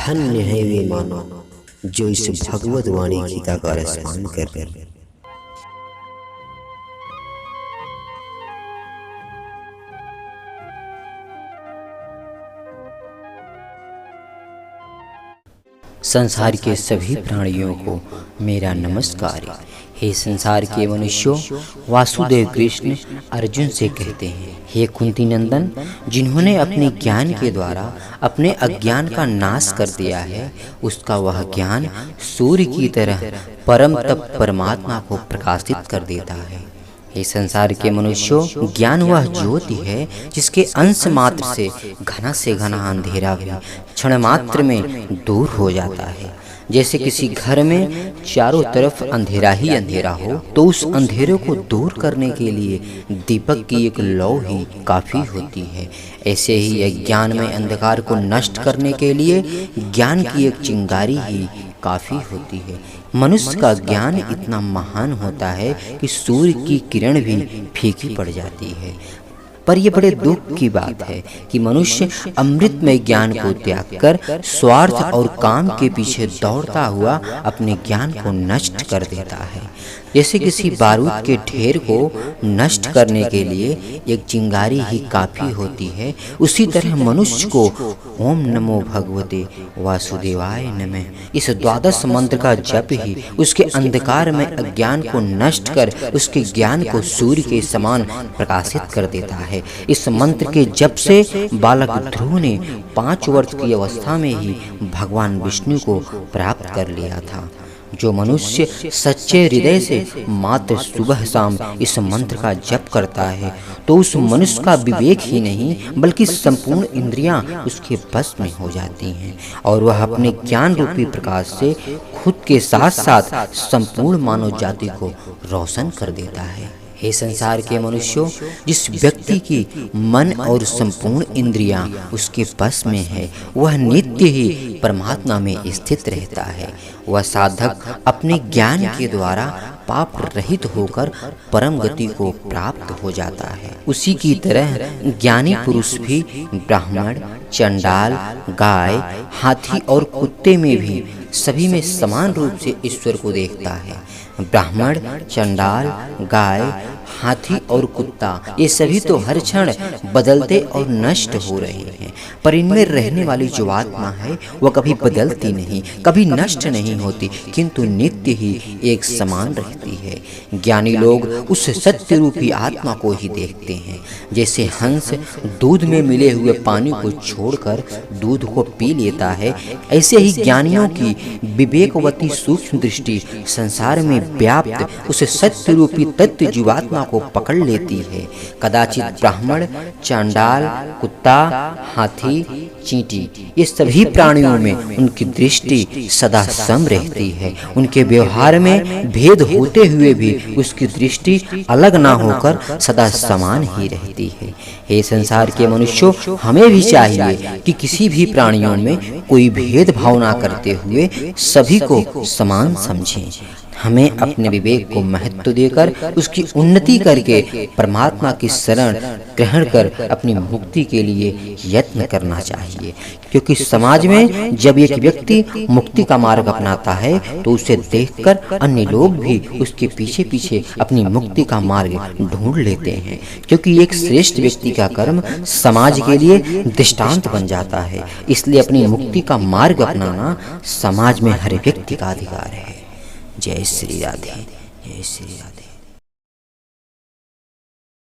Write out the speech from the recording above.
धन्य है वे मानव जो इस भगवत वाणी गीता का रसपान कर। संसार के सभी प्राणियों को मेरा नमस्कार। हे संसार के मनुष्यों, वासुदेव कृष्ण अर्जुन से कहते हैं, हे कुंती नंदन, जिन्होंने अपने ज्ञान के द्वारा अपने अज्ञान का नाश कर दिया है, उसका वह ज्ञान सूर्य की तरह परम तप परमात्मा को प्रकाशित कर देता है। हे संसार के मनुष्यों, ज्ञान वह ज्योति है जिसके अंश मात्र से घना अंधेरा भी क्षण मात्र में दूर हो जाता है। जैसे किसी घर में चारों तरफ अंधेरा ही अंधेरा हो तो उस अंधेरे को दूर करने के लिए दीपक की एक लौ ही काफ़ी होती है। ऐसे ही अज्ञान में अंधकार को नष्ट करने के लिए ज्ञान की एक चिंगारी ही काफ़ी होती है। मनुष्य का ज्ञान इतना महान होता है कि सूर्य की किरण भी फीकी पड़ जाती है। पर यह बड़े दुख की बात है कि मनुष्य अमृतमय ज्ञान को त्याग कर स्वार्थ और काम के पीछे दौड़ता हुआ अपने ज्ञान को नष्ट कर देता है। जैसे किसी बारूद के ढेर को नष्ट करने के लिए एक चिंगारी ही काफ़ी होती है, उसी तरह मनुष्य को ओम नमो भगवते वासुदेवाय नमः इस द्वादश मंत्र का जप ही उसके अंधकार में अज्ञान को नष्ट कर उसके ज्ञान को सूर्य के समान प्रकाशित कर देता है। इस मंत्र के जप से बालक ध्रुव ने 5 वर्ष की अवस्था में ही भगवान विष्णु को प्राप्त कर लिया था। जो मनुष्य सच्चे हृदय से मात्र सुबह शाम इस मंत्र का जप करता है तो उस मनुष्य का विवेक ही नहीं बल्कि संपूर्ण इंद्रियां उसके बस में हो जाती हैं और वह अपने ज्ञान रूपी प्रकाश से खुद के साथ साथ संपूर्ण मानव जाति को रोशन कर देता है। हे संसार के मनुष्यों, जिस व्यक्ति की मन और संपूर्ण इंद्रियां उसके बस में है वह नित्य ही परमात्मा में स्थित रहता है। वह साधक अपने ज्ञान के द्वारा पाप रहित होकर परम गति को प्राप्त हो जाता है। उसी की तरह ज्ञानी पुरुष भी ब्राह्मण, चंडाल, गाय, हाथी और कुत्ते में भी सभी में समान रूप से ईश्वर को देखता है। ब्राह्मण, चंडाल, गाय, हाथी और कुत्ता ये सभी तो हर क्षण बदलते और नष्ट हो रहे हैं, पर इनमें रहने वाली जो आत्मा है वह कभी बदलती नहीं, कभी नष्ट नहीं होती, किंतु नित्य ही एक समान रहती है। ज्ञानी लोग उस सत्य रूपी आत्मा को ही देखते हैं। जैसे हंस दूध में मिले हुए पानी को छोड़कर दूध को पी लेता है, ऐसे ही ज्ञानियों की विवेकवती सूक्ष्म दृष्टि संसार में व्याप्त उस सत्य रूपी तत्व जीवात्मा को पकड़ लेती है। कदाचित ब्राह्मण, चांडाल, कुत्ता, हाथी, चींटी ये सभी प्राणियों में उनकी दृष्टि सदा सम रहती है। उनके व्यवहार में भेद होते हुए भी उसकी दृष्टि अलग ना होकर सदा समान ही रहती है। हे संसार के मनुष्यों, हमें भी चाहिए कि किसी भी प्राणियों में कोई भेदभाव ना करते हुए सभी को समान समझें। हमें अपने विवेक को महत्व देकर उसकी उन्नति करके परमात्मा की शरण ग्रहण कर अपनी मुक्ति के लिए यत्न करना चाहिए, क्योंकि समाज में जब एक व्यक्ति मुक्ति का मार्ग अपनाता है तो उसे देखकर अन्य लोग भी उसके पीछे पीछे अपनी मुक्ति का मार्ग ढूंढ लेते हैं, क्योंकि एक श्रेष्ठ व्यक्ति का कर्म समाज के लिए दृष्टांत बन जाता है। इसलिए अपनी मुक्ति का मार्ग अपनाना समाज में हर व्यक्ति का अधिकार है। जय श्री राधे, जय श्री राधे।